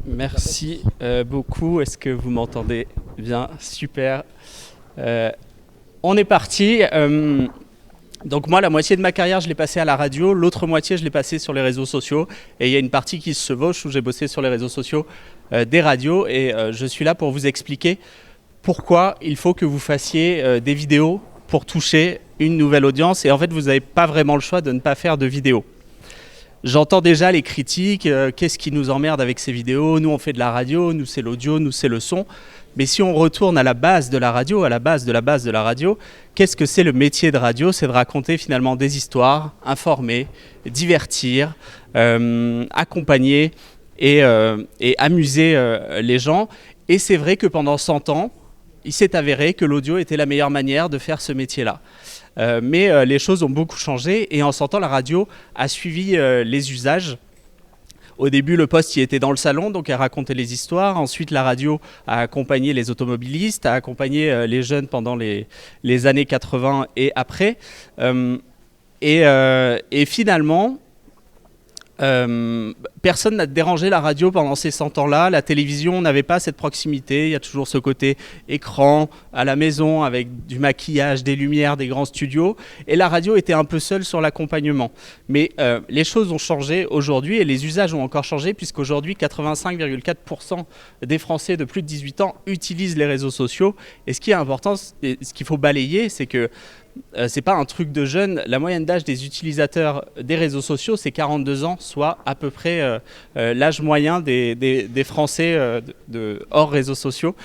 Merci beaucoup. Est-ce que vous m'entendez bien? Super. On est parti. Donc moi, la moitié de ma carrière, je l'ai passée à la radio. L'autre moitié, je l'ai passée sur les réseaux sociaux. Et il y a une partie qui se chevauche où j'ai bossé sur les réseaux sociaux des radios. Et je suis là pour vous expliquer pourquoi il faut que vous fassiez des vidéos pour toucher une nouvelle audience. Et en fait, vous n'avez pas vraiment le choix de ne pas faire de vidéos. J'entends déjà les critiques, qu'est-ce qui nous emmerde avec ces vidéos? Nous on fait de la radio, nous c'est l'audio, nous c'est le son. Mais si on retourne à la base de la radio, à la base de la base de la radio, qu'est-ce que c'est le métier de radio? C'est de raconter finalement des histoires, informer, divertir, accompagner et amuser les gens. Et c'est vrai que pendant 100 ans, il s'est avéré que l'audio était la meilleure manière de faire ce métier-là. Mais les choses ont beaucoup changé et en 100 ans, la radio a suivi les usages. Au début, le poste y était dans le salon, donc elle racontait les histoires. Ensuite, la radio a accompagné les automobilistes, a accompagné les jeunes pendant les années 80 et après. Et finalement, personne n'a dérangé la radio pendant ces 100 ans-là. La télévision n'avait pas cette proximité. Il y a toujours ce côté écran à la maison avec du maquillage, des lumières, des grands studios. Et la radio était un peu seule sur l'accompagnement. Mais les choses ont changé aujourd'hui et les usages ont encore changé puisqu'aujourd'hui, 85,4% des Français de plus de 18 ans utilisent les réseaux sociaux. Et ce qui est important, ce qu'il faut balayer, c'est que c'est pas un truc de jeune. La moyenne d'âge des utilisateurs des réseaux sociaux, c'est 42 ans, soit à peu près l'âge moyen des Français hors réseaux sociaux.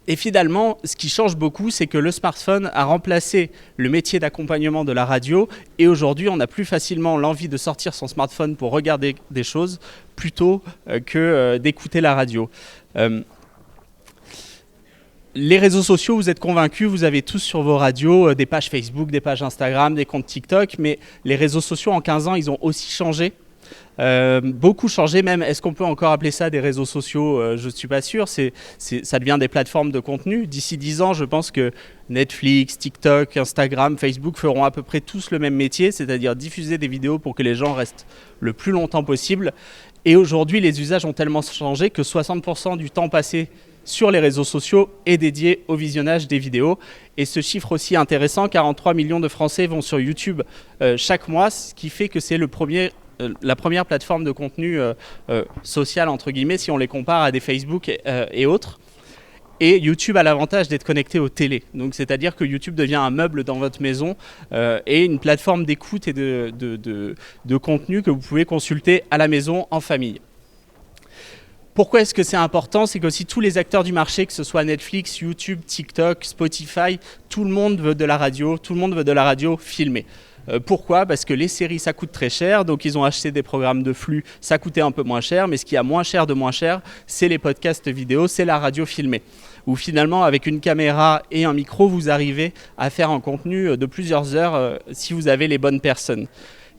Et finalement, ce qui change beaucoup, c'est que le smartphone a remplacé le métier d'accompagnement de la radio. Et aujourd'hui, on a plus facilement l'envie de sortir son smartphone pour regarder des choses plutôt que d'écouter la radio. Les réseaux sociaux, vous êtes convaincus, vous avez tous sur vos radios des pages Facebook, des pages Instagram, des comptes TikTok, mais les réseaux sociaux en 15 ans, ils ont aussi changé. Beaucoup changé même. Est-ce qu'on peut encore appeler ça des réseaux sociaux? Je ne suis pas sûr. Ça devient des plateformes de contenu. D'ici 10 ans, je pense que Netflix, TikTok, Instagram, Facebook feront à peu près tous le même métier, c'est-à-dire diffuser des vidéos pour que les gens restent le plus longtemps possible. Et aujourd'hui, les usages ont tellement changé que 60% du temps passé sur les réseaux sociaux est dédié au visionnage des vidéos. Et ce chiffre aussi intéressant, 43 millions de Français vont sur YouTube chaque mois, ce qui fait que c'est la première plateforme de contenu social, entre guillemets, si on les compare à des Facebook et autres. Et YouTube a l'avantage d'être connecté aux télés. Donc, c'est-à-dire que YouTube devient un meuble dans votre maison et une plateforme d'écoute et de contenu que vous pouvez consulter à la maison en famille. Pourquoi est-ce que c'est important? C'est qu'aussi tous les acteurs du marché, que ce soit Netflix, YouTube, TikTok, Spotify, tout le monde veut de la radio, tout le monde veut de la radio filmée. Pourquoi? Parce que les séries, ça coûte très cher, donc ils ont acheté des programmes de flux, ça coûtait un peu moins cher, mais ce qui a moins cher de moins cher, c'est les podcasts vidéo, c'est la radio filmée. Où finalement, avec une caméra et un micro, vous arrivez à faire un contenu de plusieurs heures si vous avez les bonnes personnes.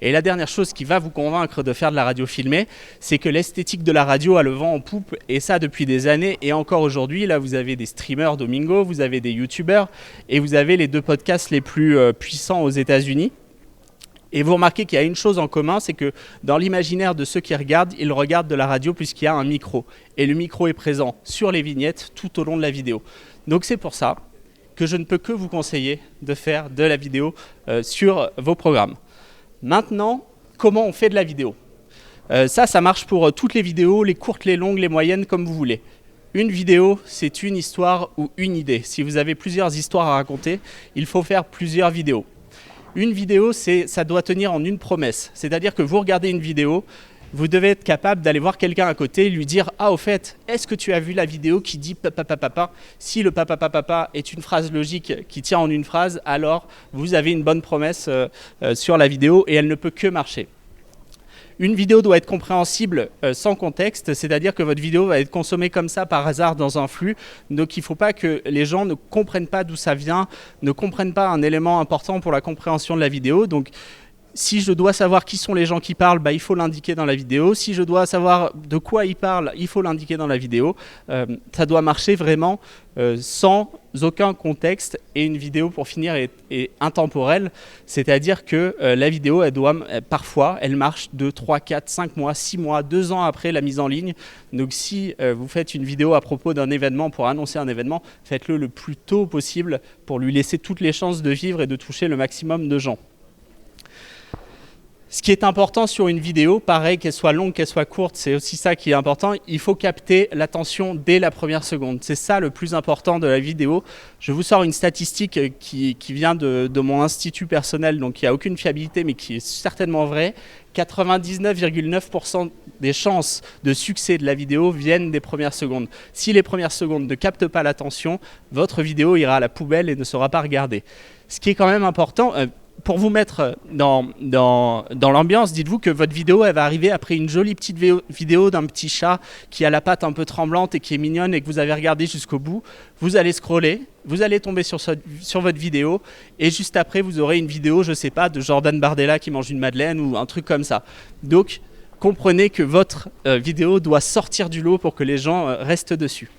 Et la dernière chose qui va vous convaincre de faire de la radio filmée, c'est que l'esthétique de la radio a le vent en poupe, et ça depuis des années, et encore aujourd'hui. Là, vous avez des streamers Domingo, vous avez des youtubeurs, et vous avez les 2 podcasts les plus puissants aux États-Unis. Et vous remarquez qu'il y a une chose en commun, c'est que dans l'imaginaire de ceux qui regardent, ils regardent de la radio puisqu'il y a un micro. Et le micro est présent sur les vignettes tout au long de la vidéo. Donc c'est pour ça que je ne peux que vous conseiller de faire de la vidéo sur vos programmes. Maintenant, comment on fait de la vidéo? Ça marche pour toutes les vidéos, les courtes, les longues, les moyennes, comme vous voulez. Une vidéo, c'est une histoire ou une idée. Si vous avez plusieurs histoires à raconter, il faut faire plusieurs vidéos. Une vidéo, ça doit tenir en une promesse. C'est-à-dire que vous regardez une vidéo, vous devez être capable d'aller voir quelqu'un à côté et lui dire « Ah, au fait, est-ce que tu as vu la vidéo qui dit papa papa ?» Si le papa papa est une phrase logique qui tient en une phrase, alors vous avez une bonne promesse sur la vidéo et elle ne peut que marcher. Une vidéo doit être compréhensible sans contexte, c'est-à-dire que votre vidéo va être consommée comme ça par hasard dans un flux. Donc il ne faut pas que les gens ne comprennent pas d'où ça vient, ne comprennent pas un élément important pour la compréhension de la vidéo. Donc Si je dois savoir qui sont les gens qui parlent, il faut l'indiquer dans la vidéo. Si je dois savoir de quoi ils parlent, il faut l'indiquer dans la vidéo. Ça doit marcher vraiment sans aucun contexte. Et une vidéo, pour finir, est intemporelle. C'est-à-dire que la vidéo, parfois, elle marche 2, 3, 4, 5 mois, 6 mois, 2 ans après la mise en ligne. Donc si vous faites une vidéo à propos d'un événement, pour annoncer un événement, faites-le le plus tôt possible pour lui laisser toutes les chances de vivre et de toucher le maximum de gens. Ce qui est important sur une vidéo, pareil, qu'elle soit longue, qu'elle soit courte, c'est aussi ça qui est important. Il faut capter l'attention dès la première seconde. C'est ça le plus important de la vidéo. Je vous sors une statistique qui vient de mon institut personnel, donc il n'y a aucune fiabilité, mais qui est certainement vraie. 99,9% des chances de succès de la vidéo viennent des premières secondes. Si les premières secondes ne captent pas l'attention, votre vidéo ira à la poubelle et ne sera pas regardée. Ce qui est quand même important... pour vous mettre dans l'ambiance, dites-vous que votre vidéo, elle va arriver après une jolie petite vidéo d'un petit chat qui a la patte un peu tremblante et qui est mignonne et que vous avez regardé jusqu'au bout. Vous allez scroller, vous allez tomber sur votre vidéo et juste après, vous aurez une vidéo, je ne sais pas, de Jordan Bardella qui mange une madeleine ou un truc comme ça. Donc, comprenez que votre vidéo doit sortir du lot pour que les gens restent dessus.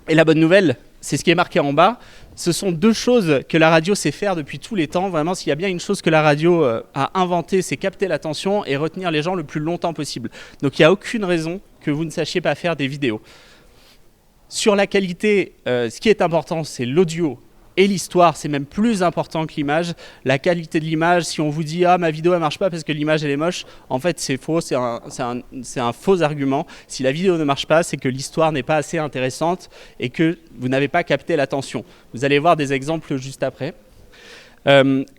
Et la bonne nouvelle, c'est ce qui est marqué en bas. Ce sont deux choses que la radio sait faire depuis tous les temps. Vraiment, s'il y a bien une chose que la radio a inventée, c'est capter l'attention et retenir les gens le plus longtemps possible. Donc il n'y a aucune raison que vous ne sachiez pas faire des vidéos. Sur la qualité, ce qui est important, c'est l'audio et l'histoire. C'est même plus important que l'image. La qualité de l'image, si on vous dit « Ah, ma vidéo, elle ne marche pas parce que l'image, elle est moche », en fait, c'est faux. C'est un faux argument. Si la vidéo ne marche pas, c'est que l'histoire n'est pas assez intéressante et que vous n'avez pas capté l'attention. Vous allez voir des exemples juste après.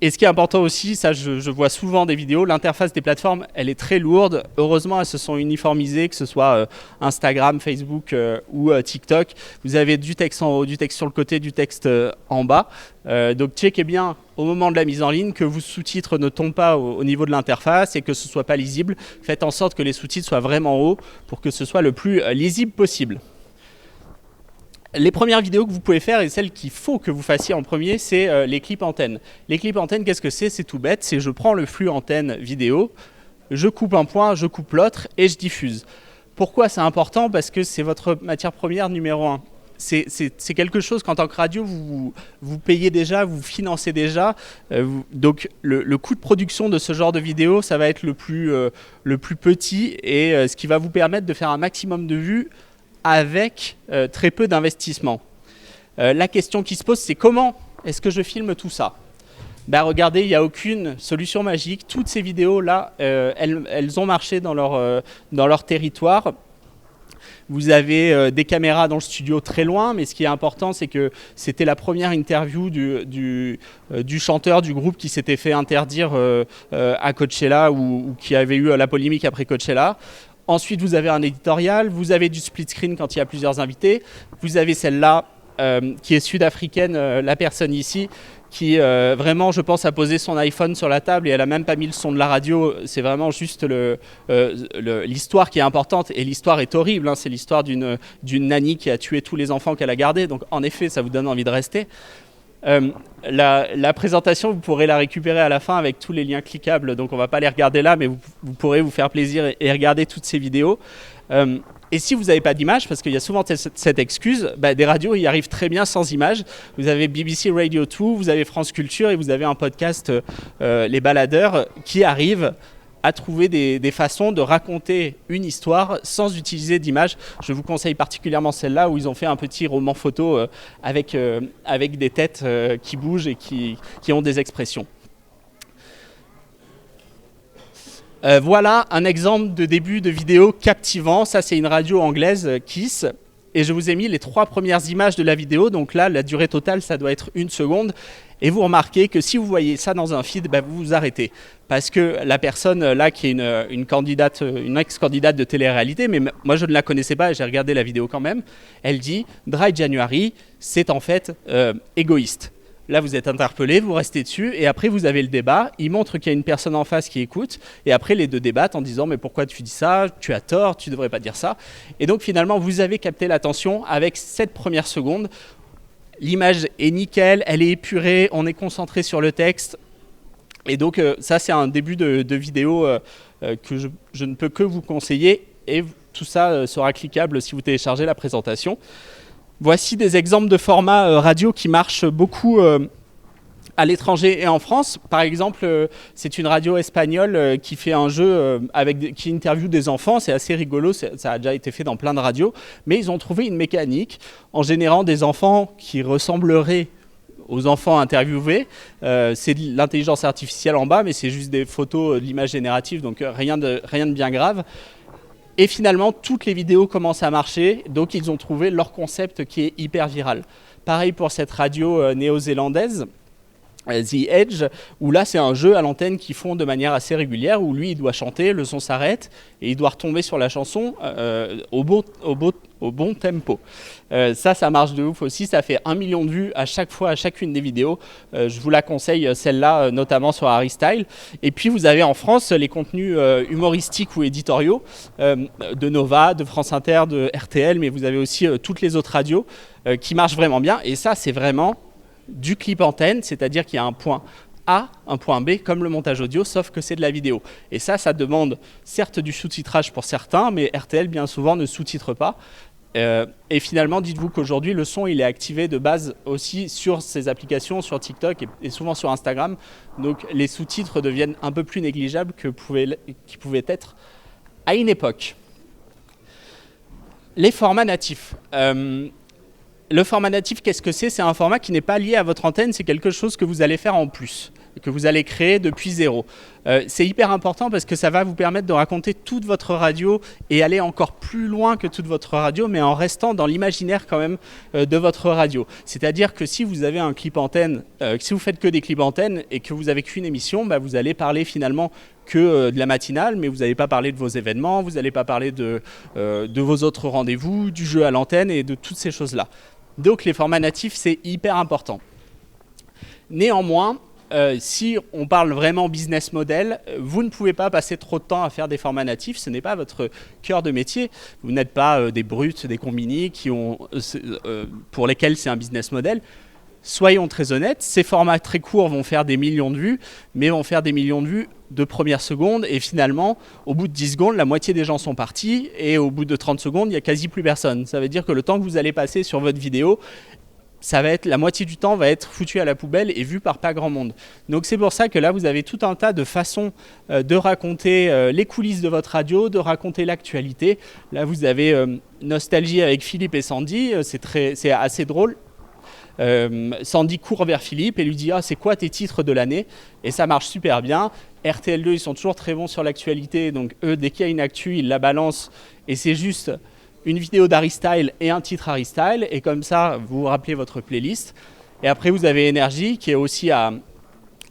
Et ce qui est important aussi, ça je vois souvent des vidéos, l'interface des plateformes, elle est très lourde. Heureusement, elles se sont uniformisées, que ce soit Instagram, Facebook ou TikTok. Vous avez du texte en haut, du texte sur le côté, du texte en bas. Donc checkez bien au moment de la mise en ligne que vos sous-titres ne tombent pas au niveau de l'interface et que ce ne soit pas lisible. Faites en sorte que les sous-titres soient vraiment hauts pour que ce soit le plus lisible possible. Les premières vidéos que vous pouvez faire et celles qu'il faut que vous fassiez en premier, c'est les clips antennes. Les clips antennes, qu'est-ce que c'est? C'est tout bête, c'est je prends le flux antenne vidéo, je coupe un point, je coupe l'autre et je diffuse. Pourquoi c'est important? Parce que c'est votre matière première numéro 1. C'est quelque chose qu'en tant que radio, vous payez déjà, vous financez déjà. Donc le coût de production de ce genre de vidéo, ça va être le plus petit et ce qui va vous permettre de faire un maximum de vues avec très peu d'investissement. La question qui se pose, c'est comment est-ce que je filme tout ça? Regardez, il n'y a aucune solution magique. Toutes ces vidéos-là, elles ont marché dans leur territoire. Vous avez des caméras dans le studio très loin, mais ce qui est important, c'est que c'était la première interview du chanteur du groupe qui s'était fait interdire à Coachella ou qui avait eu la polémique après Coachella. Ensuite, vous avez un éditorial, vous avez du split screen quand il y a plusieurs invités. Vous avez celle-là qui est sud-africaine, la personne ici, qui vraiment, je pense, a posé son iPhone sur la table et elle n'a même pas mis le son de la radio. C'est vraiment juste l'histoire qui est importante. Et l'histoire est horrible, hein. C'est l'histoire d'une nanny qui a tué tous les enfants qu'elle a gardés. Donc, en effet, ça vous donne envie de rester. La présentation, vous pourrez la récupérer à la fin avec tous les liens cliquables, donc on ne va pas les regarder là, mais vous pourrez vous faire plaisir et regarder toutes ces vidéos. Et si vous n'avez pas d'image, parce qu'il y a souvent cette excuse, des radios y arrivent très bien sans image. Vous avez BBC Radio 2, vous avez France Culture et vous avez un podcast, Les Baladeurs, qui arrivent à trouver des façons de raconter une histoire sans utiliser d'image. Je vous conseille particulièrement celle-là où ils ont fait un petit roman photo avec des têtes qui bougent et qui ont des expressions. Voilà un exemple de début de vidéo captivant. Ça, c'est une radio anglaise, Kiss. Et je vous ai mis les 3 premières images de la vidéo. Donc là, la durée totale, ça doit être 1 seconde. Et vous remarquez que si vous voyez ça dans un feed, vous vous arrêtez. Parce que la personne là, qui est une candidate, une ex-candidate de télé-réalité, mais moi je ne la connaissais pas et j'ai regardé la vidéo quand même, elle dit « Dry January, c'est en fait égoïste ». Là, vous êtes interpellé, vous restez dessus, et après, vous avez le débat. Il montre qu'il y a une personne en face qui écoute, et après, les deux débattent en disant « Mais pourquoi tu dis ça? Tu as tort, tu ne devrais pas dire ça. » Et donc, finalement, vous avez capté l'attention avec cette première seconde. L'image est nickel, elle est épurée, on est concentré sur le texte. Et donc ça c'est un début de vidéo que je ne peux que vous conseiller, et tout ça sera cliquable si vous téléchargez la présentation. Voici des exemples de formats radio qui marchent beaucoup à l'étranger et en France. Par exemple, c'est une radio espagnole qui fait un jeu qui interviewe des enfants. C'est assez rigolo, ça a déjà été fait dans plein de radios. Mais ils ont trouvé une mécanique en générant des enfants qui ressembleraient aux enfants interviewés. C'est de l'intelligence artificielle en bas, mais c'est juste des photos de l'image générative, donc rien de bien grave. Et finalement, toutes les vidéos commencent à marcher, donc ils ont trouvé leur concept qui est hyper viral. Pareil pour cette radio néo-zélandaise, The Edge, où là c'est un jeu à l'antenne qu'ils font de manière assez régulière, où lui il doit chanter, le son s'arrête, et il doit retomber sur la chanson au bon tempo. Ça marche de ouf aussi, ça fait 1 million de vues à chaque fois, à chacune des vidéos. Je vous la conseille, celle-là, notamment sur Harry Style. Et puis vous avez en France les contenus humoristiques ou éditoriaux de Nova, de France Inter, de RTL, mais vous avez aussi toutes les autres radios qui marchent vraiment bien. Et ça, c'est vraiment du clip antenne, c'est-à-dire qu'il y a un point A, un point B, comme le montage audio, sauf que c'est de la vidéo. Et ça demande certes du sous-titrage pour certains, mais RTL bien souvent ne sous-titre pas. Et finalement, dites-vous qu'aujourd'hui, le son il est activé de base aussi sur ces applications, sur TikTok et souvent sur Instagram. Donc les sous-titres deviennent un peu plus négligeables qu'ils pouvaient être à une époque. Les formats natifs. Le format natif, qu'est-ce que c'est ? C'est un format qui n'est pas lié à votre antenne, c'est quelque chose que vous allez faire en plus, que vous allez créer depuis zéro. C'est hyper important parce que ça va vous permettre de raconter toute votre radio et aller encore plus loin que toute votre radio, mais en restant dans l'imaginaire quand même de votre radio. C'est-à-dire que si vous avez un clip antenne, si vous faites que des clips antennes et que vous n'avez qu'une émission, vous allez parler finalement que de la matinale, mais vous n'allez pas parler de vos événements, vous n'allez pas parler de vos autres rendez-vous, du jeu à l'antenne et de toutes ces choses-là. Donc les formats natifs, c'est hyper important. Néanmoins, si on parle vraiment business model, vous ne pouvez pas passer trop de temps à faire des formats natifs, ce n'est pas votre cœur de métier. Vous n'êtes pas des brutes, des combini pour lesquels c'est un business model. Soyons très honnêtes, ces formats très courts vont faire des millions de vues, mais vont faire des millions de vues de première seconde, et finalement, au bout de 10 secondes, la moitié des gens sont partis, et au bout de 30 secondes, il n'y a quasi plus personne. Ça veut dire que le temps que vous allez passer sur votre vidéo, la moitié du temps va être foutu à la poubelle et vu par pas grand monde. Donc c'est pour ça que là, vous avez tout un tas de façons de raconter les coulisses de votre radio, de raconter l'actualité. Là, vous avez Nostalgie avec Philippe et Sandy, c'est assez drôle. Sandy court vers Philippe et lui dit « Ah, c'est quoi tes titres de l'année ?» Et ça marche super bien. RTL2, ils sont toujours très bons sur l'actualité. Donc eux, dès qu'il y a une actu, ils la balancent. Et c'est juste une vidéo d'Harry Style et un titre Harry Style. Et comme ça, vous vous rappelez votre playlist. Et après, vous avez Énergie qui est aussi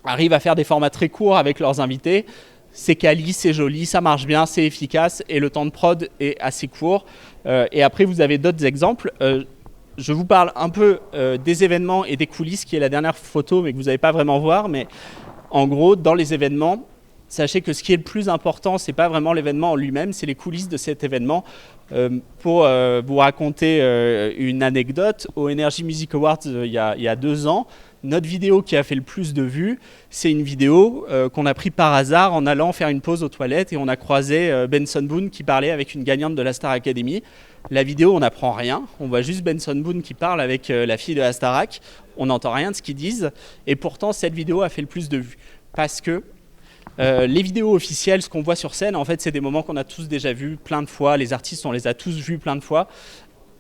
arrive à faire des formats très courts avec leurs invités. C'est quali, c'est joli, ça marche bien, c'est efficace. Et le temps de prod est assez court. Et après, vous avez d'autres exemples. Je vous parle un peu des événements et des coulisses, qui est la dernière photo, mais que vous n'allez pas vraiment voir. Mais en gros, dans les événements, sachez que ce qui est le plus important, ce n'est pas vraiment l'événement en lui-même, c'est les coulisses de cet événement. Pour vous raconter une anecdote, au Energy Music Awards il y a 2 ans, notre vidéo qui a fait le plus de vues, c'est une vidéo qu'on a pris par hasard en allant faire une pause aux toilettes, et on a croisé Benson Boone qui parlait avec une gagnante de la Star Academy. La vidéo, on n'apprend rien, on voit juste Benson Boone qui parle avec la fille de la Starac, on n'entend rien de ce qu'ils disent, et pourtant cette vidéo a fait le plus de vues. Parce que les vidéos officielles, ce qu'on voit sur scène, en fait, c'est des moments qu'on a tous déjà vus plein de fois, les artistes, on les a tous vus plein de fois,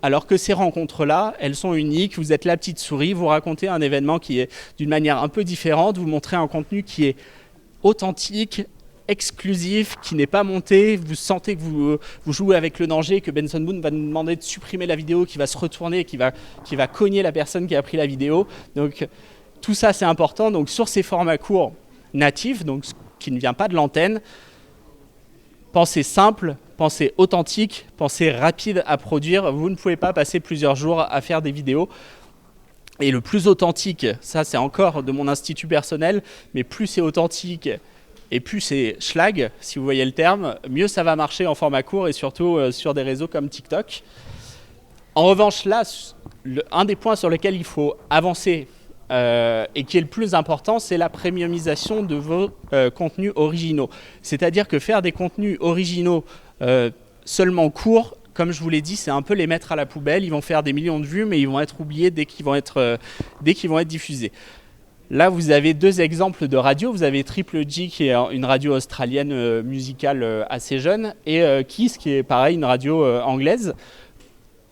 alors que ces rencontres-là, elles sont uniques, vous êtes la petite souris, vous racontez un événement qui est d'une manière un peu différente, vous montrez un contenu qui est authentique, exclusif, qui n'est pas monté, vous sentez que vous jouez avec le danger, que Benson Boone va nous demander de supprimer la vidéo, qui va se retourner, qui va cogner la personne qui a pris la vidéo. Donc tout ça c'est important. Donc sur ces formats courts natifs, donc qui ne vient pas de l'antenne, pensez simple, pensez authentique, pensez rapide à produire. Vous ne pouvez pas passer plusieurs jours à faire des vidéos. Et le plus authentique, ça c'est encore de mon institut personnel, mais plus c'est authentique et plus c'est schlag, si vous voyez le terme, mieux ça va marcher en format court et surtout sur des réseaux comme TikTok. En revanche, là, un des points sur lesquels il faut avancer et qui est le plus important, c'est la premiumisation de vos contenus originaux. C'est-à-dire que faire des contenus originaux seulement courts, comme je vous l'ai dit, c'est un peu les mettre à la poubelle. Ils vont faire des millions de vues, mais ils vont être oubliés dès qu'ils vont être diffusés. Là, vous avez deux exemples de radio. Vous avez Triple J, qui est une radio australienne musicale assez jeune, et Kiss, qui est pareil, une radio anglaise.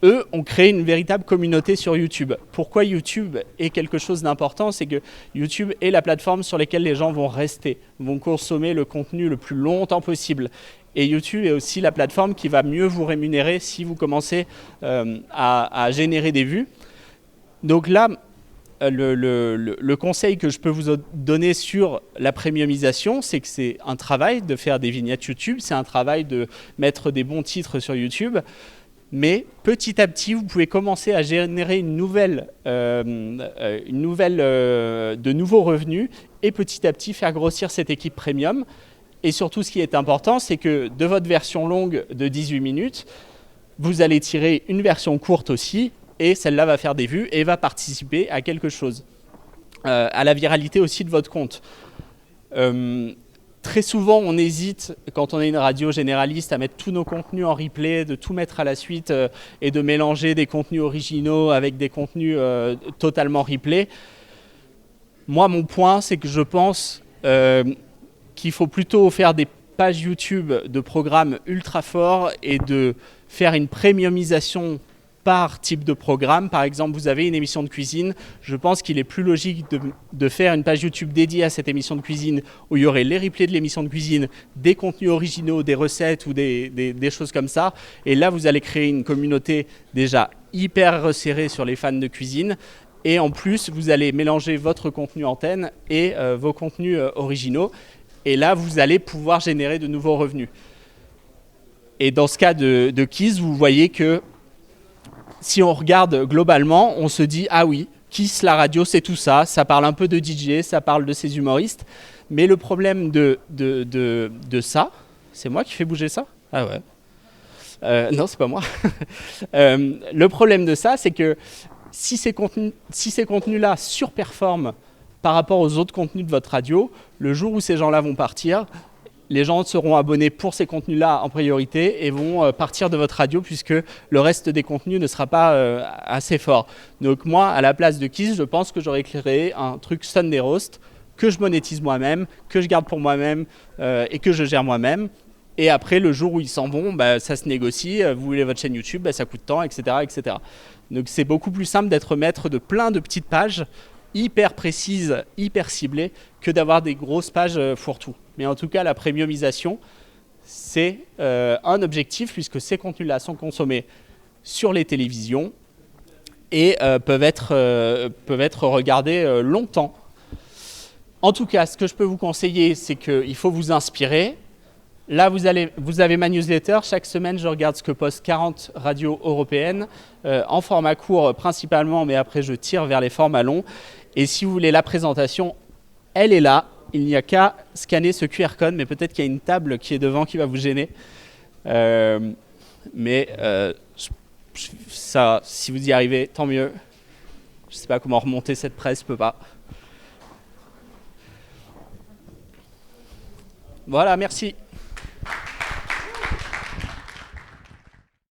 Eux ont créé une véritable communauté sur YouTube. Pourquoi YouTube est quelque chose d'important? C'est que YouTube est la plateforme sur laquelle les gens vont rester, vont consommer le contenu le plus longtemps possible. Et YouTube est aussi la plateforme qui va mieux vous rémunérer si vous commencez à générer des vues. Donc là, le conseil que je peux vous donner sur la premiumisation, c'est que c'est un travail de faire des vignettes YouTube, c'est un travail de mettre des bons titres sur YouTube. Mais petit à petit, vous pouvez commencer à générer de nouveaux revenus et petit à petit faire grossir cette équipe premium. Et surtout, ce qui est important, c'est que de votre version longue de 18 minutes, vous allez tirer une version courte aussi, et celle-là va faire des vues et va participer à quelque chose, à la viralité aussi de votre compte. Très souvent, on hésite, quand on est une radio généraliste, à mettre tous nos contenus en replay, de tout mettre à la suite et de mélanger des contenus originaux avec des contenus totalement replay. Moi, mon point, c'est que je pense qu'il faut plutôt faire des pages YouTube de programmes ultra forts et de faire une premiumisation par type de programme. Par exemple, vous avez une émission de cuisine. Je pense qu'il est plus logique de faire une page YouTube dédiée à cette émission de cuisine où il y aurait les replays de l'émission de cuisine, des contenus originaux, des recettes ou des choses comme ça. Et là, vous allez créer une communauté déjà hyper resserrée sur les fans de cuisine. Et en plus, vous allez mélanger votre contenu antenne et vos contenus originaux. Et là, vous allez pouvoir générer de nouveaux revenus. Et dans ce cas de Kiss, vous voyez que si on regarde globalement, on se dit « Ah oui, Kiss, la radio, c'est tout ça. Ça parle un peu de DJ, ça parle de ses humoristes. » Mais le problème de ça, c'est moi qui fais bouger ça? Ah ouais. Non, c'est pas moi. Le problème de ça, c'est que si ces contenus-là surperforment par rapport aux autres contenus de votre radio, le jour où ces gens-là vont partir, les gens seront abonnés pour ces contenus-là en priorité et vont partir de votre radio puisque le reste des contenus ne sera pas assez fort. Donc moi, à la place de Kiss, je pense que j'aurais créé un truc Sunday Roast que je monétise moi-même, que je garde pour moi-même et que je gère moi-même. Et après, le jour où ils s'en vont, ça se négocie. Vous voulez votre chaîne YouTube, ça coûte tant, etc., etc. Donc c'est beaucoup plus simple d'être maître de plein de petites pages hyper précises, hyper ciblées, que d'avoir des grosses pages fourre-tout. Mais en tout cas, la premiumisation, c'est un objectif puisque ces contenus-là sont consommés sur les télévisions et peuvent être regardés longtemps. En tout cas, ce que je peux vous conseiller, c'est qu'il faut vous inspirer. Là, vous avez ma newsletter. Chaque semaine, je regarde ce que postent 40 radios européennes, en format court principalement, mais après, je tire vers les formats longs. Et si vous voulez la présentation, elle est là. Il n'y a qu'à scanner ce QR code, mais peut-être qu'il y a une table qui est devant qui va vous gêner. Ça, si vous y arrivez, tant mieux. Je ne sais pas comment remonter cette presse, je ne peux pas. Voilà, merci.